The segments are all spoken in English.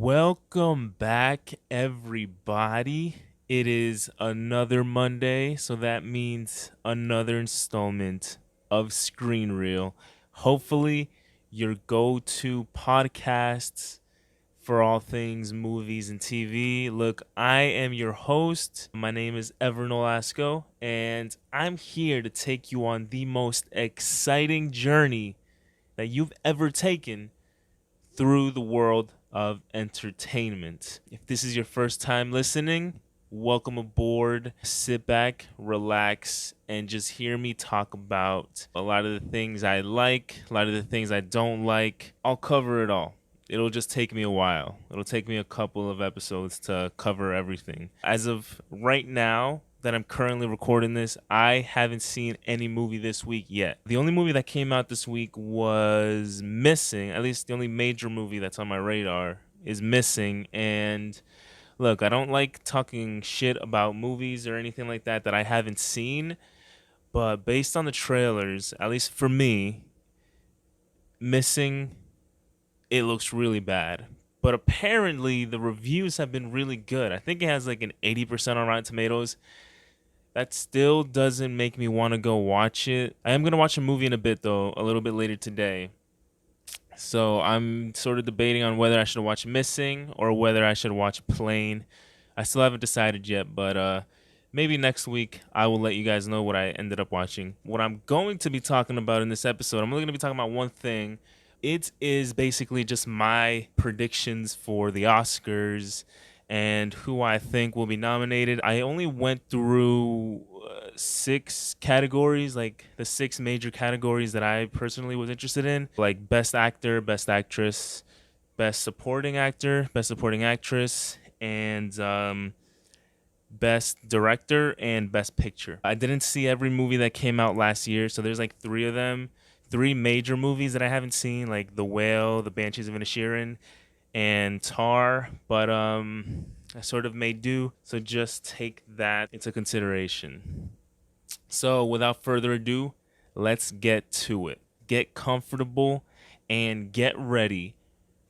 Welcome back, everybody. It is another Monday, so that means another installment of Screen Reel. Hopefully, your go to podcasts for all things movies and TV. Look, I am your host. My name is Ever Nolasco, and I'm here to take you on the most exciting journey that you've ever taken through the world of entertainment. If this is your first time listening, welcome aboard. Sit back, relax, and just hear me talk about a lot of the things I like, a lot of the things I don't like. I'll cover it all. It'll just take me a while. It'll take me a couple of episodes to cover everything. As of right now, that I'm currently recording this, I haven't seen any movie this week yet. The only movie that came out this week was Missing. At least the only major movie that's on my radar is Missing. And look, I don't like talking shit about movies or anything like that I haven't seen. But based on the trailers, at least for me, Missing, it looks really bad. But apparently the reviews have been really good. I think it has like an 80% on Rotten Tomatoes. That still doesn't make me want to go watch it. I am going to watch a movie in a bit, though, a little bit later today. So I'm sort of debating on whether I should watch Missing or whether I should watch Plane. I still haven't decided yet, but maybe next week I will let you guys know what I ended up watching. What I'm going to be talking about in this episode, I'm only going to be talking about one thing. It is basically just my predictions for the Oscars and who I think will be nominated. I only went through six categories, like the six major categories that I personally was interested in, like Best Actor, Best Actress, Best Supporting Actor, Best Supporting Actress, and Best Director and Best Picture. I didn't see every movie that came out last year, so there's like three of them. Three major movies that I haven't seen, like The Whale, The Banshees of Inisherin, and Tar, but I sort of made do. So just take that into consideration. So without further ado, let's get to it. Get comfortable and get ready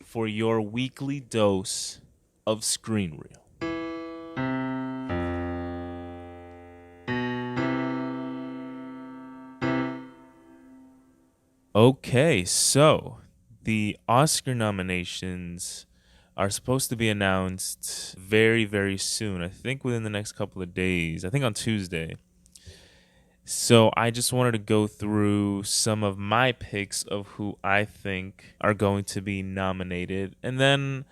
for your weekly dose of Screen Reel. Okay, so the Oscar nominations are supposed to be announced very, very soon. I think within the next couple of days. I think on Tuesday. So I just wanted to go through some of my picks of who I think are going to be nominated. And then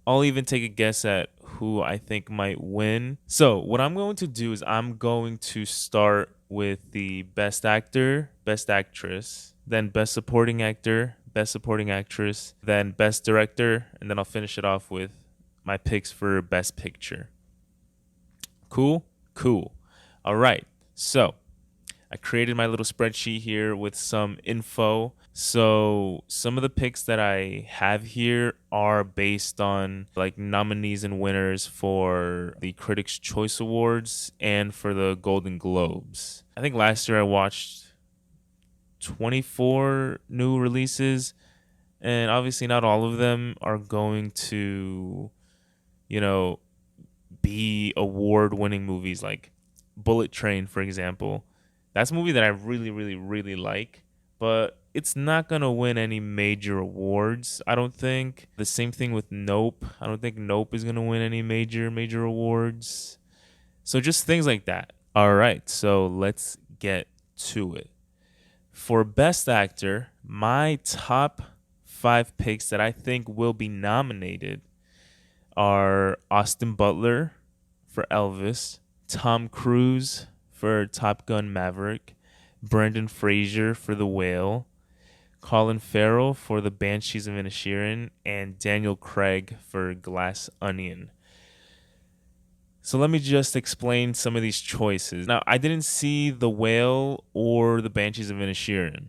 I'll even take a guess at who I think might win. So what I'm going to do is I'm going to start with the Best Actor, Best Actress, then Best Supporting Actor, Best Supporting Actress, then Best Director, and then I'll finish it off with my picks for Best Picture. Cool? Cool. All right. So I created my little spreadsheet here with some info. So some of the picks that I have here are based on like nominees and winners for the Critics' Choice Awards and for the Golden Globes. I think last year I watched 24 new releases, and obviously not all of them are going to, you know, be award-winning movies like Bullet Train, for example. That's a movie that I really, really, really like, but it's not going to win any major awards, I don't think. The same thing with Nope. I don't think Nope is going to win any major awards. So just things like that. All right, so let's get to it. For Best Actor, my top 5 picks that I think will be nominated are Austin Butler for Elvis, Tom Cruise for Top Gun Maverick, Brendan Fraser for The Whale, Colin Farrell for The Banshees of Inisherin, and Daniel Craig for Glass Onion. So let me just explain some of these choices. Now, I didn't see The Whale or The Banshees of Inisherin,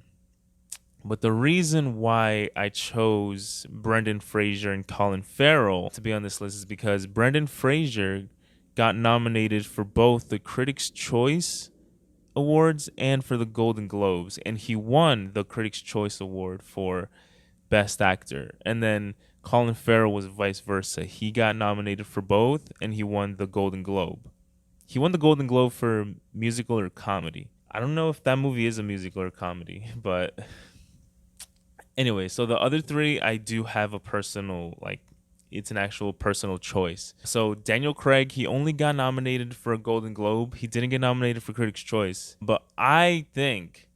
but the reason why I chose Brendan Fraser and Colin Farrell to be on this list is because Brendan Fraser got nominated for both the Critics' Choice Awards and for the Golden Globes, and he won the Critics' Choice Award for Best Actor. And then Colin Farrell was vice versa. He got nominated for both, and he won the Golden Globe. He won the Golden Globe for musical or comedy. I don't know if that movie is a musical or comedy, but anyway, so the other three, I do have a personal, like, it's an actual personal choice. So Daniel Craig, he only got nominated for a Golden Globe. He didn't get nominated for Critics' Choice. But I think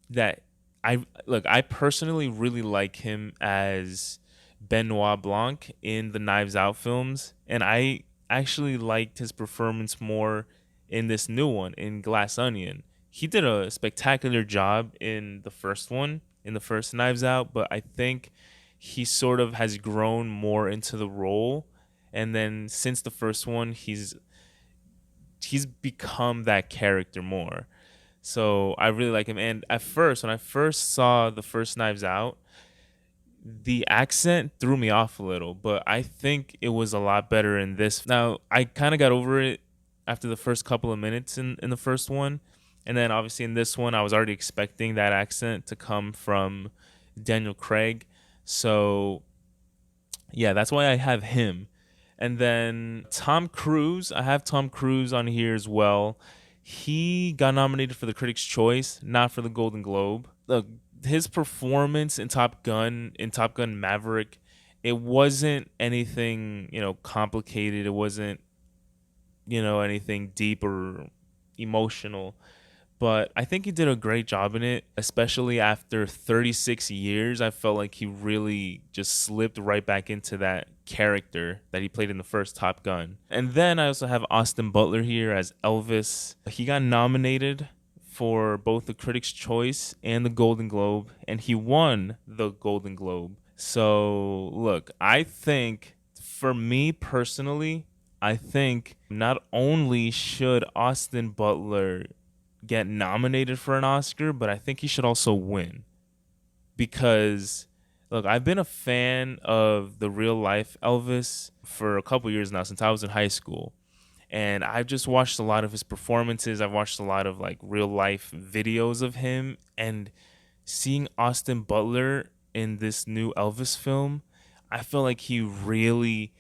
that I personally really like him as Benoit Blanc in the Knives Out films, and I actually liked his performance more in this new one in Glass Onion. He did a spectacular job in the first one, in the first Knives Out, but I think he sort of has grown more into the role, and then since the first one, he's become that character more. So I really like him. And at first, when I first saw the first Knives Out, the accent threw me off a little, but I think it was a lot better in this. Now, I kind of got over it after the first couple of minutes in the first one. And then obviously in this one, I was already expecting that accent to come from Daniel Craig. So yeah, that's why I have him. And then Tom Cruise, I have Tom Cruise on here as well. He got nominated for the Critics' Choice, not for the Golden Globe. Look, his performance in Top Gun Maverick, it wasn't anything, complicated. It wasn't, anything deep or emotional, but I think he did a great job in it, especially after 36 years. I felt like he really just slipped right back into that character that he played in the first Top Gun. And then I also have Austin Butler here as Elvis. He got nominated for both the Critics' Choice and the Golden Globe, and he won the Golden Globe. So, look, I think for me personally, I think not only should Austin Butler get nominated for an Oscar, but I think he should also win. Because, look, I've been a fan of the real life Elvis for a couple years now, since I was in high school. And I've just watched a lot of his performances. I've watched a lot of like real life videos of him. And seeing Austin Butler in this new Elvis film, I feel like he really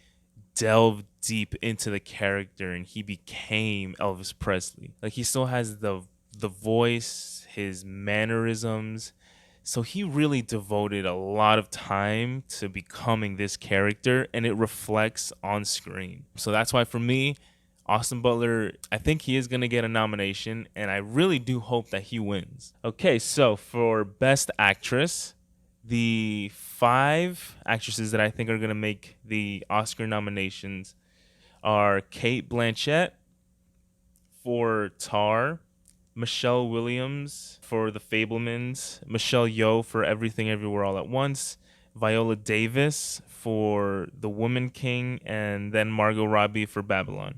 delved deep into the character and he became Elvis Presley. Like he still has the voice, his mannerisms. So he really devoted a lot of time to becoming this character and it reflects on screen. So that's why for me, Austin Butler, I think he is going to get a nomination and I really do hope that he wins. Okay, so for Best Actress, the 5 actresses that I think are going to make the Oscar nominations are Cate Blanchett for Tar, Michelle Williams for The Fabelmans, Michelle Yeoh for Everything Everywhere All at Once, Viola Davis for The Woman King, and then Margot Robbie for Babylon.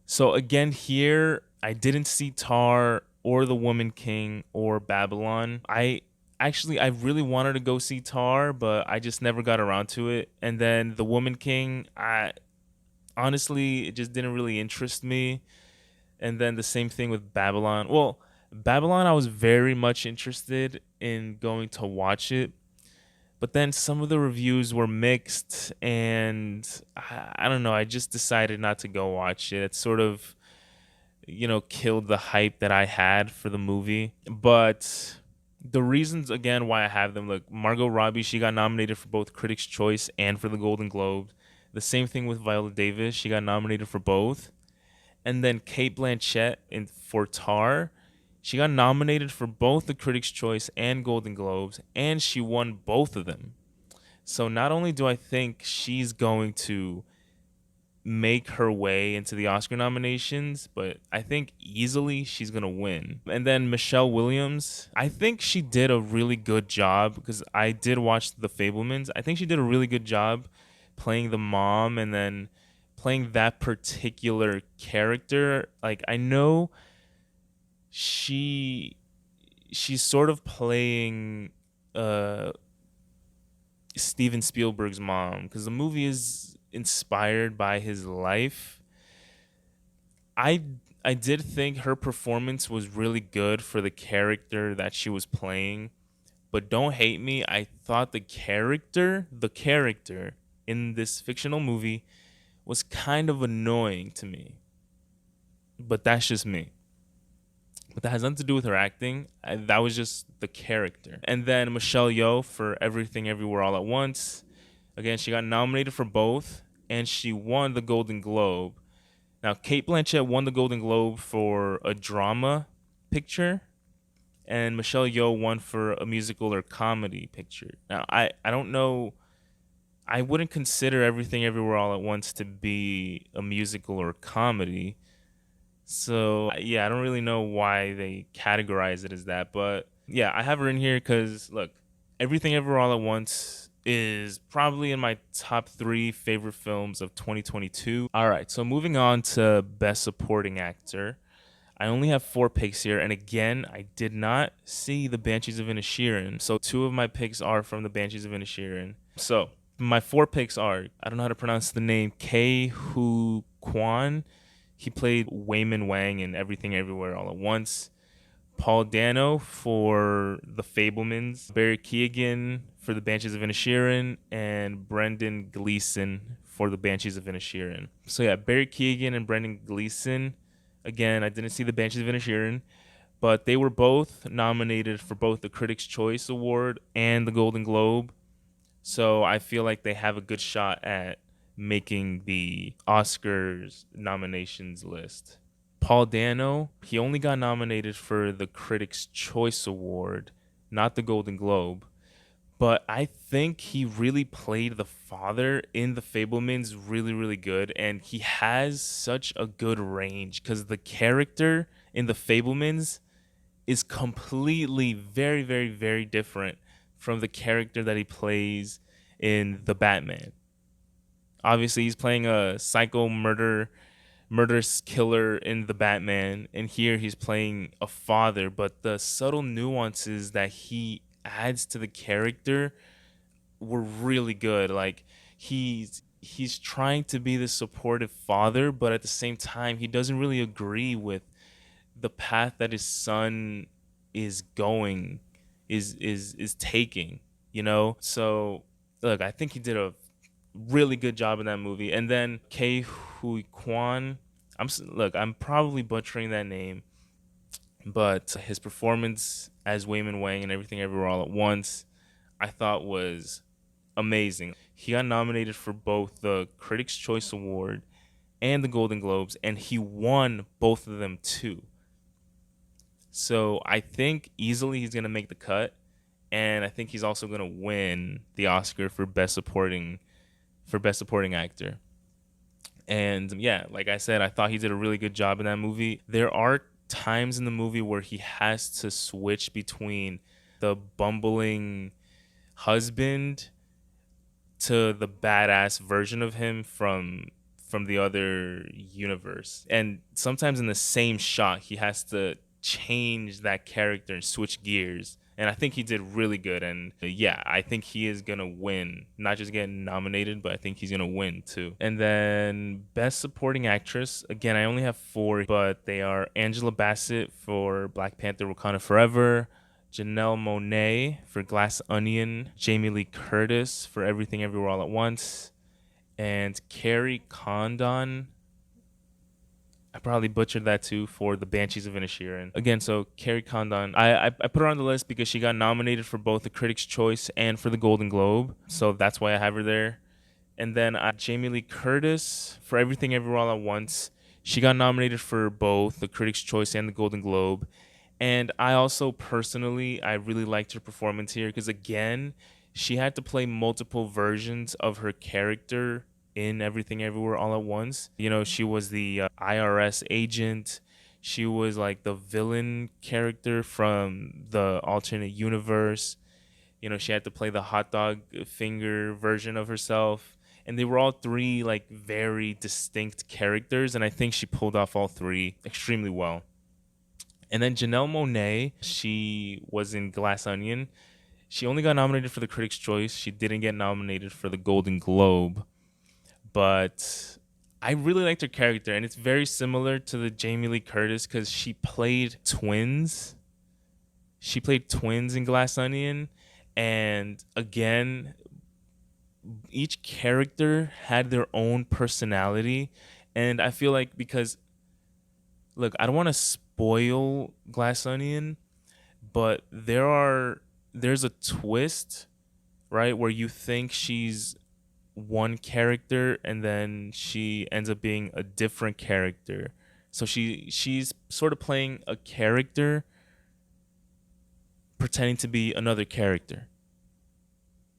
So again, here I didn't see Tar or The Woman King or Babylon. I really wanted to go see Tar, but I just never got around to it. And then The Woman King, I honestly, it just didn't really interest me. And then the same thing with Babylon. Well, Babylon, I was very much interested in going to watch it, but then some of the reviews were mixed, and I don't know. I just decided not to go watch it. It sort of, killed the hype that I had for the movie. But the reasons, again, why I have them, look, Margot Robbie, she got nominated for both Critics' Choice and for the Golden Globe. The same thing with Viola Davis. She got nominated for both. And then Cate Blanchett for Tar, she got nominated for both the Critics' Choice and Golden Globes, and she won both of them. So not only do I think she's going to make her way into the Oscar nominations, but I think easily she's going to win. And then Michelle Williams, I think she did a really good job because I did watch The Fabelmans. I think she did a really good job playing the mom and then playing that particular character. Like I know she's sort of playing Steven Spielberg's mom because the movie is inspired by his life. I did think her performance was really good for the character that she was playing, But don't hate me. I thought the character in this fictional movie was kind of annoying to me. But that's just me. But that has nothing to do with her acting. That was just the character. And then Michelle Yeoh for Everything Everywhere All at Once. Again, she got nominated for both, and she won the Golden Globe. Now, Kate Blanchett won the Golden Globe for a drama picture, and Michelle Yeoh won for a musical or comedy picture. Now, I don't know. I wouldn't consider Everything Everywhere All at Once to be a musical or comedy. So, yeah, I don't really know why they categorize it as that. But, yeah, I have her in here because, look, Everything Everywhere All at Once is probably in my top 3 favorite films of 2022. All right, so moving on to Best Supporting Actor. I only have 4 picks here, and again, I did not see the Banshees of Inisherin. So 2 of my picks are from the Banshees of Inisherin. So my 4 picks are, I don't know how to pronounce the name, Kei Hu Kwan. He played Wayman Wang in Everything Everywhere All at Once. Paul Dano for The Fablemans. Barry Keoghan for the Banshees of Inisherin. And Brendan Gleeson for the Banshees of Inisherin. So yeah, Barry Keoghan and Brendan Gleeson. Again, I didn't see the Banshees of Inisherin, but they were both nominated for both the Critics' Choice Award and the Golden Globe. So I feel like they have a good shot at making the Oscars nominations list. Paul Dano, he only got nominated for the Critics' Choice Award, not the Golden Globe. But I think he really played the father in The Fablemans really, really good. And he has such a good range because the character in The Fablemans is completely very, very, very different from the character that he plays in The Batman. Obviously, he's playing a psycho murderous killer in The Batman, and here he's playing a father, but the subtle nuances that he adds to the character were really good. Like he's trying to be the supportive father, but at the same time he doesn't really agree with the path that his son is going is taking, you know? So look, I think he did a really good job in that movie. And then Kei Hui Kwan, look, I'm probably butchering that name, but his performance as Wayman Wang and Everything Everywhere All at Once, I thought was amazing. He got nominated for both the Critics' Choice Award and the Golden Globes, and he won both of them too. So I think easily he's gonna make the cut, and I think he's also gonna win the Oscar for Best Supporting Actor. And yeah, like I said, I thought he did a really good job in that movie. There are times in the movie where he has to switch between the bumbling husband to the badass version of him from the other universe. And sometimes in the same shot, he has to change that character and switch gears. And I think he did really good. And yeah, I think he is going to win. Not just getting nominated, but I think he's going to win too. And then Best Supporting Actress. Again, I only have 4, but they are Angela Bassett for Black Panther Wakanda Forever, Janelle Monáe for Glass Onion, Jamie Lee Curtis for Everything Everywhere All at Once, and Carrie Condon. I probably butchered that too, for the Banshees of Inisherin. Again, so Carrie Condon, I put her on the list because she got nominated for both the Critics' Choice and for the Golden Globe, so that's why I have her there. And then Jamie Lee Curtis for Everything Everywhere All at Once. She got nominated for both the Critics' Choice and the Golden Globe. And I also personally, I really liked her performance here because, again, she had to play multiple versions of her character in Everything Everywhere All at Once. You know, she was the IRS agent. She was like the villain character from the alternate universe. You know, she had to play the hot dog finger version of herself. And they were all 3 like very distinct characters. And I think she pulled off all 3 extremely well. And then Janelle Monáe, she was in Glass Onion. She only got nominated for the Critics' Choice. She didn't get nominated for the Golden Globe. But I really liked her character, and it's very similar to the Jamie Lee Curtis because she played twins. She played twins in Glass Onion, And again, each character had their own personality. And I feel like, because look, I don't want to spoil Glass Onion, but there's a twist, right, where you think she's one character and then she ends up being a different character. So she's sort of playing a character pretending to be another character.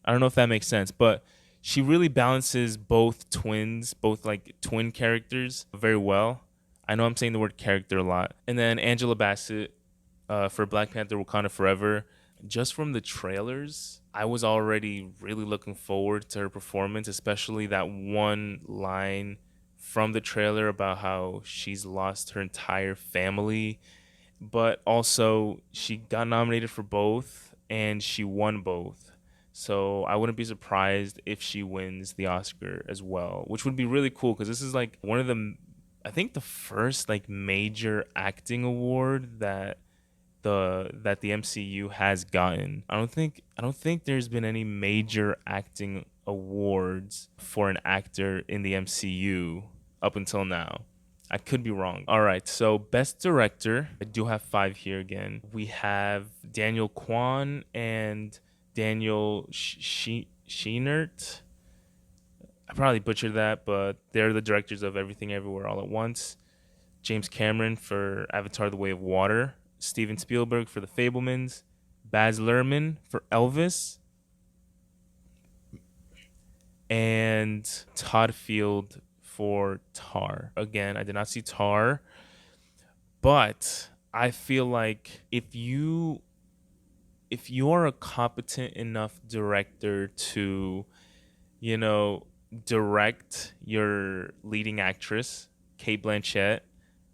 I don't know if that makes sense, but she really balances both like twin characters very well. I know I'm saying the word character a lot. And then Angela Bassett for Black Panther Wakanda Forever. Just from the trailers, I was already really looking forward to her performance, especially that one line from the trailer about how she's lost her entire family. But also, she got nominated for both and she won both. So I wouldn't be surprised if she wins the Oscar as well, which would be really cool because this is like one of the, I think the first like major acting award that the MCU has gotten. I don't think there's been any major acting awards for an actor in the MCU up until now. I could be wrong. All right, so best director, I do have five here again. We have Daniel Kwan and Daniel Scheinert. I probably butchered that, but they're the directors of Everything Everywhere All at Once. James Cameron for Avatar: The Way of Water. Steven Spielberg for The Fabelmans. Baz Luhrmann for Elvis. And Todd Field for Tar. Again, I did not see Tar, but I feel like if you are a competent enough director to, you know, direct your leading actress, Cate Blanchett,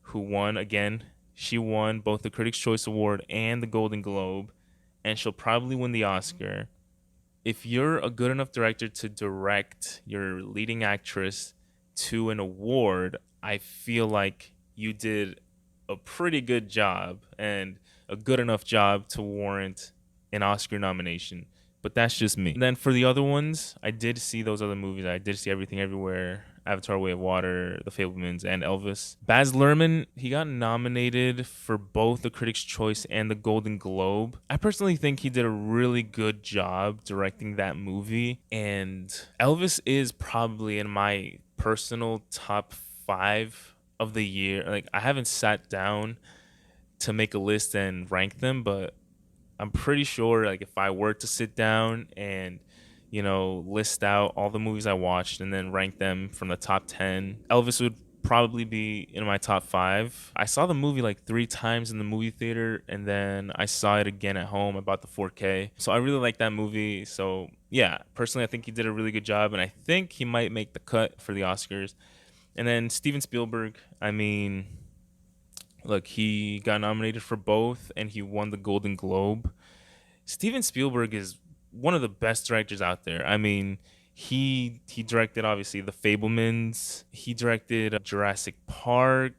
who won again. She won both the Critics' Choice Award and the Golden Globe, and she'll probably win the Oscar. If you're a good enough director to direct your leading actress to an award, I feel like you did a pretty good job and a good enough job to warrant an Oscar nomination. But that's just me. And then for the other ones, I did see those other movies. I did see Everything Everywhere, Avatar: Way of Water, The Fabelmans, and Elvis. Baz Luhrmann, he got nominated for both the Critics' Choice and the Golden Globe. I personally think he did a really good job directing that movie. And Elvis is probably in my personal top 5 of the year. Like, I haven't sat down to make a list and rank them, but I'm pretty sure, like, if I were to sit down and, list out all the movies I watched and then rank them from the top 10, Elvis would probably be in my top 5. I saw the movie like 3 times in the movie theater, and then I saw it again at home. I bought the 4K. So I really like that movie. So yeah, personally, I think he did a really good job, and I think he might make the cut for the Oscars. And then Steven Spielberg, I mean, look, he got nominated for both and he won the Golden Globe. Steven Spielberg is one of the best directors out there. I mean, he directed obviously The Fabelmans. He directed Jurassic Park,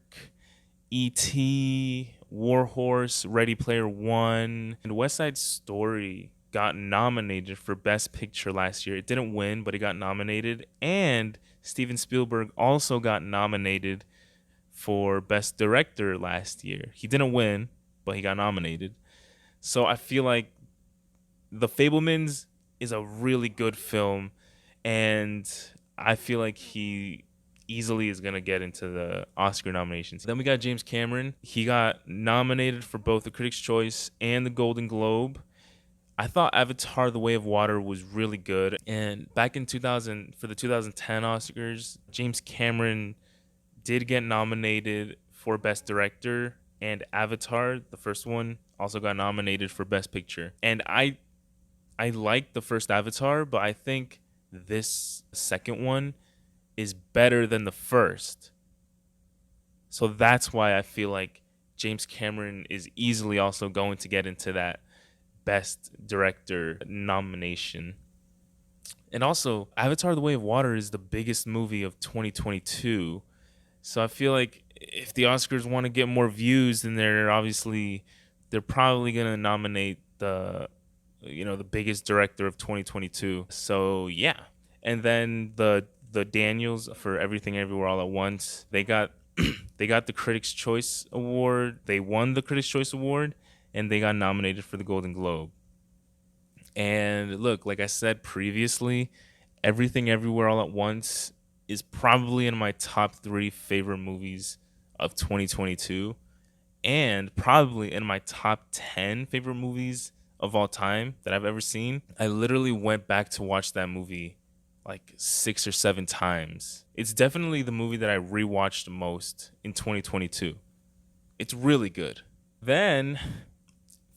E.T., War Horse, Ready Player One, and West Side Story got nominated for Best Picture last year. It didn't win, but it got nominated. And Steven Spielberg also got nominated for Best Director last year. He didn't win, but he got nominated. So I feel like The Fabelmans is a really good film, and I feel like he easily is going to get into the Oscar nominations. Then we got James Cameron. He got nominated for both the Critics' Choice and the Golden Globe. I thought Avatar: The Way of Water was really good. And back in 2000, for the 2010 Oscars, James Cameron did get nominated for Best Director, and Avatar, the first one, also got nominated for Best Picture. And I liked the first Avatar, but I think this second one is better than the first. So that's why I feel like James Cameron is easily also going to get into that Best Director nomination. And also, Avatar: The Way of Water is the biggest movie of 2022. So I feel like if the Oscars want to get more views, then they're probably going to nominate the the biggest director of 2022. So yeah. And then the Daniels for Everything Everywhere All at Once, they got they got the Critics' Choice Award. They won the Critics' Choice Award, and they got nominated for the Golden Globe. And look, like I said previously, Everything Everywhere All at Once is probably in my top 3 favorite movies of 2022, and probably in my top 10 favorite movies of all time that I've ever seen. I literally went back to watch that movie like 6 or 7 times. It's definitely the movie that I rewatched most in 2022. It's really good. Then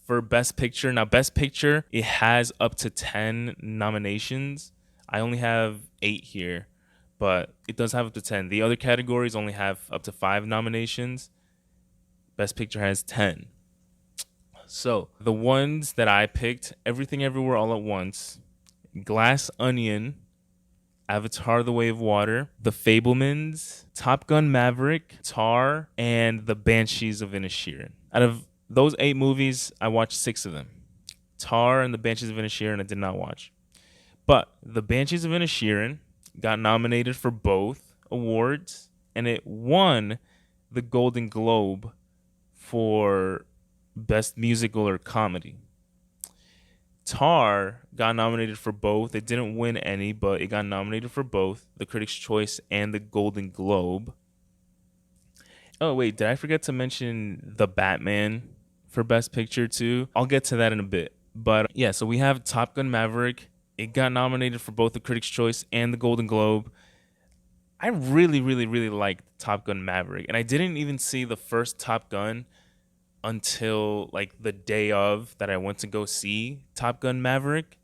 for Best Picture, now Best Picture, it has up to 10 nominations. I only have 8 here, but it does have up to 10. The other categories only have up to 5 nominations. Best Picture has 10. So the ones that I picked: Everything Everywhere All at Once, Glass Onion, Avatar: The Way of Water, The Fablemans, Top Gun: Maverick, Tar, and The Banshees of Inisherin. Out of those 8 movies, I watched 6 of them. Tar and The Banshees of Inisherin I did not watch. But The Banshees of Inisherin got nominated for both awards, and it won the Golden Globe for Best Musical or Comedy. Tar got nominated for both. It didn't win any, but it got nominated for both the Critics' Choice and the Golden Globe. Oh, wait, did I forget to mention The Batman for Best Picture too? I'll get to that in a bit. But yeah, so we have Top Gun: Maverick. It got nominated for both the Critics' Choice and the Golden Globe. I really, really, really liked Top Gun: Maverick. And I didn't even see the first Top Gun until like the day of that I went to go see Top Gun: Maverick.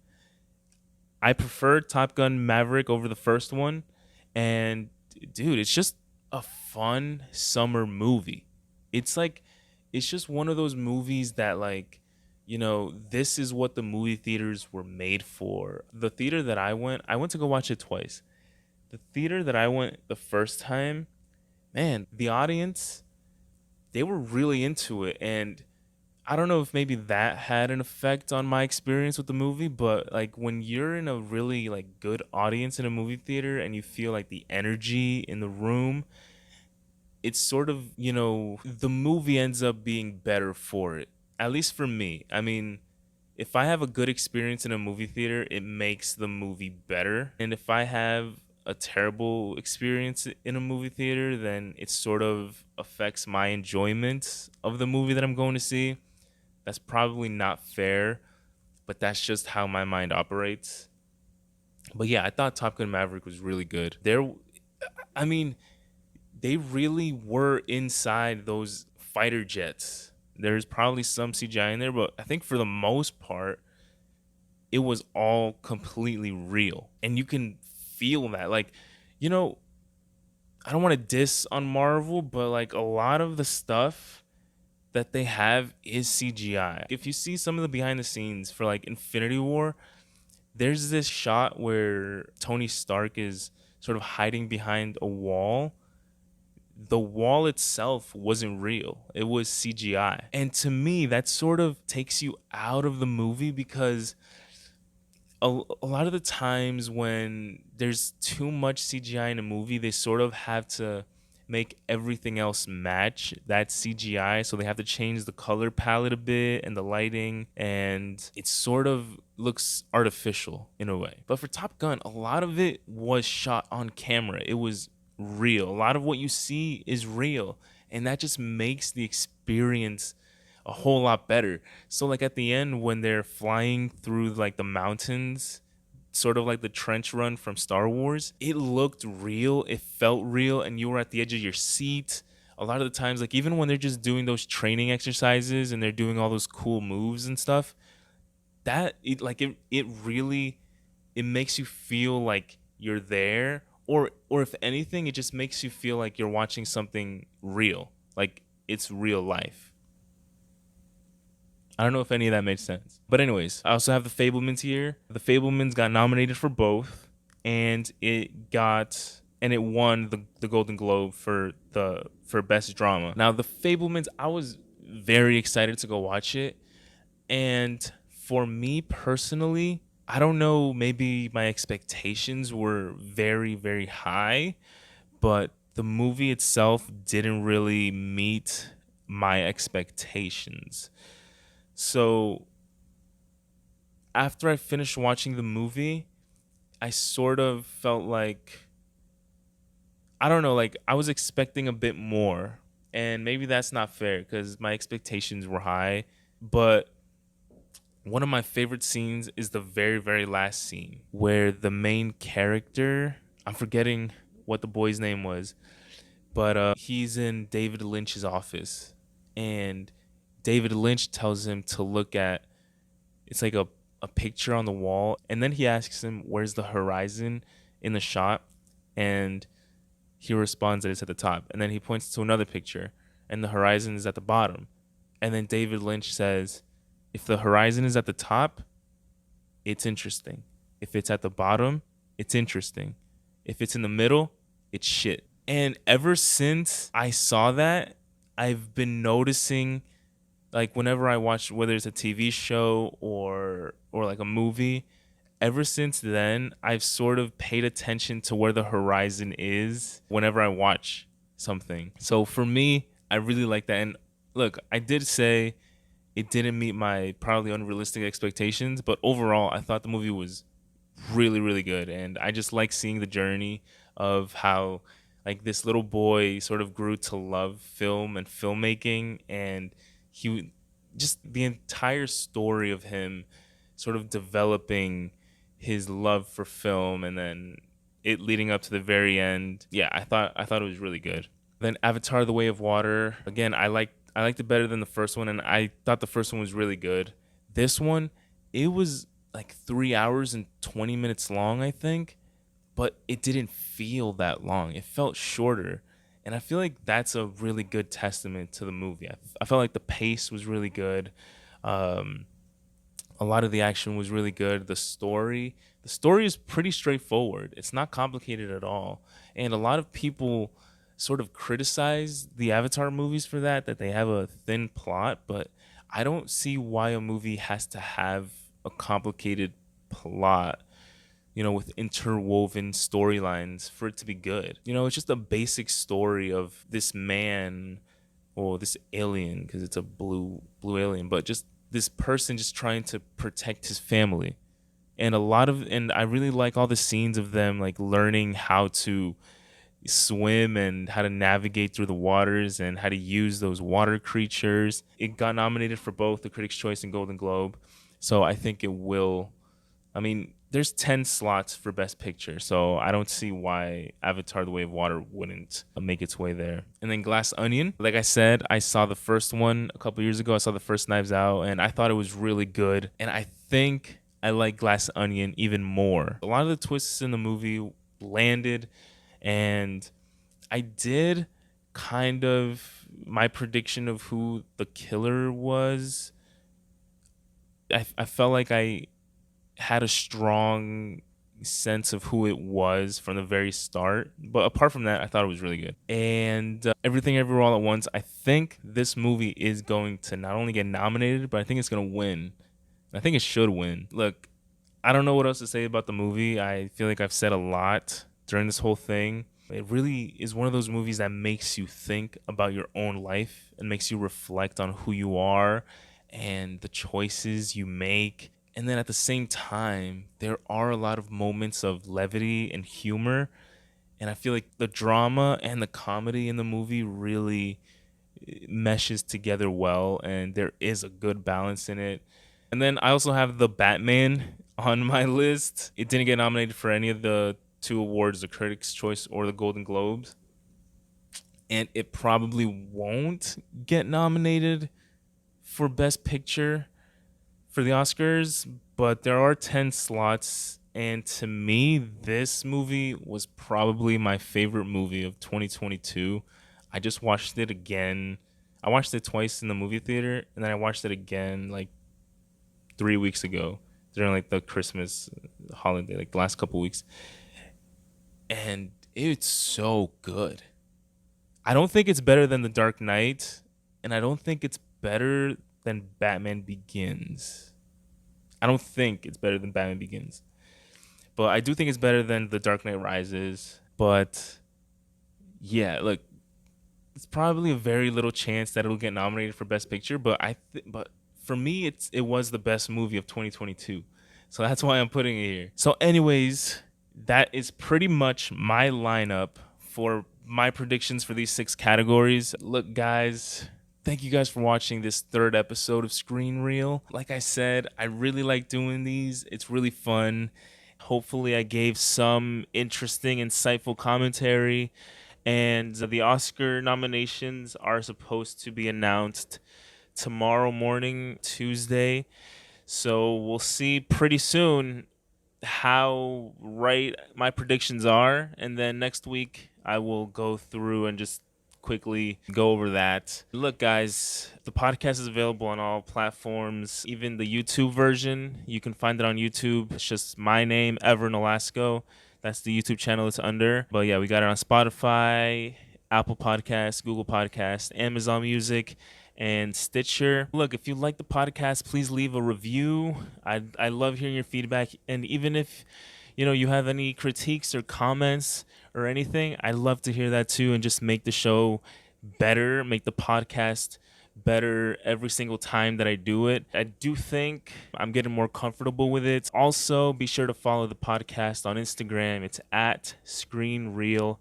I preferred Top Gun: Maverick over the first one, and dude, it's just a fun summer movie. It's like it's just one of those movies that this is what the movie theaters were made for. The theater that I went to go watch it twice. The theater that I went the first time, man, the audience, they were really into it. And I don't know if maybe that had an effect on my experience with the movie, but like when you're in a really like good audience in a movie theater and you feel like the energy in the room, it's sort of, the movie ends up being better for it. At least for me. I mean, if I have a good experience in a movie theater, it makes the movie better. And if I have a terrible experience in a movie theater, then it sort of affects my enjoyment of the movie that I'm going to see. That's probably not fair, but that's just how my mind operates. But yeah, I thought Top Gun: Maverick was really good. I mean, they really were inside those fighter jets. There's probably some CGI in there, but I think for the most part, it was all completely real. And you can feel that. Like, you know, I don't want to diss on Marvel, but like a lot of the stuff that they have is CGI. If you see some of the behind the scenes for like Infinity War, there's this shot where Tony Stark is sort of hiding behind a wall. The wall itself wasn't real. It was CGI. And to me, that sort of takes you out of the movie because a lot of the times when there's too much CGI in a movie, they sort of have to make everything else match that CGI. So they have to change the color palette a bit and the lighting, and it sort of looks artificial in a way. But for Top Gun, a lot of it was shot on camera. It was real. A lot of what you see is real, and that just makes the experience a whole lot better. So like at the end when they're flying through like the mountains, sort of like the trench run from Star Wars, it looked real, it felt real, and you were at the edge of your seat. A lot of the times, like even when they're just doing those training exercises and they're doing all those cool moves and stuff, it really, it makes you feel like you're there, or if anything, it just makes you feel like you're watching something real, like it's real life. I don't know if any of that made sense. But anyways, I also have The Fablemans here. The Fablemans got nominated for both, and it won the Golden Globe for Best Drama. Now, The Fablemans, I was very excited to go watch it, and For me personally, I don't know, maybe my expectations were very, very high, but the movie itself didn't really meet my expectations. So after I finished watching the movie, I sort of felt like, I don't know, like I was expecting a bit more. And maybe that's not fair because my expectations were high. But one of my favorite scenes is the very, very last scene where the main character, I'm forgetting what the boy's name was, but he's in David Lynch's office. And David Lynch tells him to look at, it's like a picture on the wall. And then he asks him, where's the horizon in the shot? And he responds that it's at the top. And then he points to another picture, and the horizon is at the bottom. And then David Lynch says, if the horizon is at the top, it's interesting. If it's at the bottom, it's interesting. If it's in the middle, it's shit. And ever since I saw that, I've been noticing, like whenever I watch, whether it's a TV show or like a movie, ever since then I've sort of paid attention to where the horizon is whenever I watch something. So for me, I really like that. And look, I did say it didn't meet my probably unrealistic expectations, but overall I thought the movie was really, really good. And I just like seeing the journey of how like this little boy sort of grew to love film and filmmaking, and he just the entire story of him sort of developing his love for film, and then it leading up to the very end. Yeah, I thought it was really good. Then Avatar: The Way of Water. Again, I liked it better than the first one, and I thought the first one was really good. This one, it was like 3 hours and 20 minutes long, I think, but it didn't feel that long. It felt shorter. And I feel like that's a really good testament to the movie. I felt like the pace was really good. Um, a lot of the action was really good. The story is pretty straightforward. It's not complicated at all. And a lot of people sort of criticize the Avatar movies for that they have a thin plot, but I don't see why a movie has to have a complicated plot, with interwoven storylines for it to be good. It's just a basic story of this man, or this alien, because it's a blue alien, but just this person just trying to protect his family. And I really like all the scenes of them like learning how to swim and how to navigate through the waters and how to use those water creatures. It got nominated for both the Critics' Choice and Golden Globe. So I think it will. I mean, there's 10 slots for Best Picture, so I don't see why Avatar: The Way of Water wouldn't make its way there. And then Glass Onion, like I said, I saw the first one a couple years ago. I saw the first Knives Out, and I thought it was really good. And I think I like Glass Onion even more. A lot of the twists in the movie landed, and I did kind of, my prediction of who the killer was, I felt like I had a strong sense of who it was from the very start. But apart from that, I thought it was really good. And Everything Everywhere All at Once, I think this movie is going to not only get nominated, but I think it's going to win. I think it should win. Look, I don't know what else to say about the movie. I feel like I've said a lot during this whole thing. It really is one of those movies that makes you think about your own life and makes you reflect on who you are and the choices you make. And then at the same time, there are a lot of moments of levity and humor. And I feel like the drama and the comedy in the movie really meshes together well. And there is a good balance in it. And then I also have The Batman on my list. It didn't get nominated for any of the two awards, the Critics' Choice or the Golden Globes. And it probably won't get nominated for Best Picture for the Oscars, but there are 10 slots. And to me, this movie was probably my favorite movie of 2022. I just watched it again. I watched it twice in the movie theater, and then I watched it again like 3 weeks ago during like the Christmas holiday, like the last couple weeks. And it's so good. I don't think it's better than The Dark Knight, and I don't think it's better than Batman Begins. I don't think it's better than Batman Begins, but I do think it's better than The Dark Knight Rises. But yeah, look, it's probably a very little chance that it'll get nominated for Best Picture. But for me, it was the best movie of 2022, so that's why I'm putting it here. So, anyways, that is pretty much my lineup for my predictions for these 6 categories. Look, guys, thank you guys for watching this 3rd episode of Screen Reel. Like I said, I really like doing these. It's really fun. Hopefully, I gave some interesting, insightful commentary. And the Oscar nominations are supposed to be announced tomorrow morning, Tuesday. So we'll see pretty soon how right my predictions are. And then next week, I will go through and just quickly go over that. Look, guys, the podcast is available on all platforms, even the YouTube version. You can find it on YouTube. It's just my name, Ever Nolasco. That's the YouTube channel it's under. But yeah, we got it on Spotify, Apple Podcasts, Google Podcasts, Amazon Music, and Stitcher. Look, if you like the podcast, please leave a review. I love hearing your feedback. And even if you have any critiques or comments or anything, I love to hear that too, and just make the show better, make the podcast better every single time that I do it. I do think I'm getting more comfortable with it. Also, be sure to follow the podcast on Instagram. It's at Screen Reel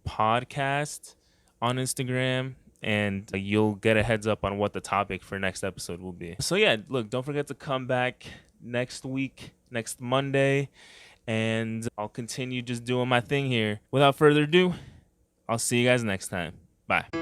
Podcast on Instagram, and you'll get a heads up on what the topic for next episode will be. So yeah, look, don't forget to come back next week, next Monday, and I'll continue just doing my thing here. Without further ado, I'll see you guys next time. Bye.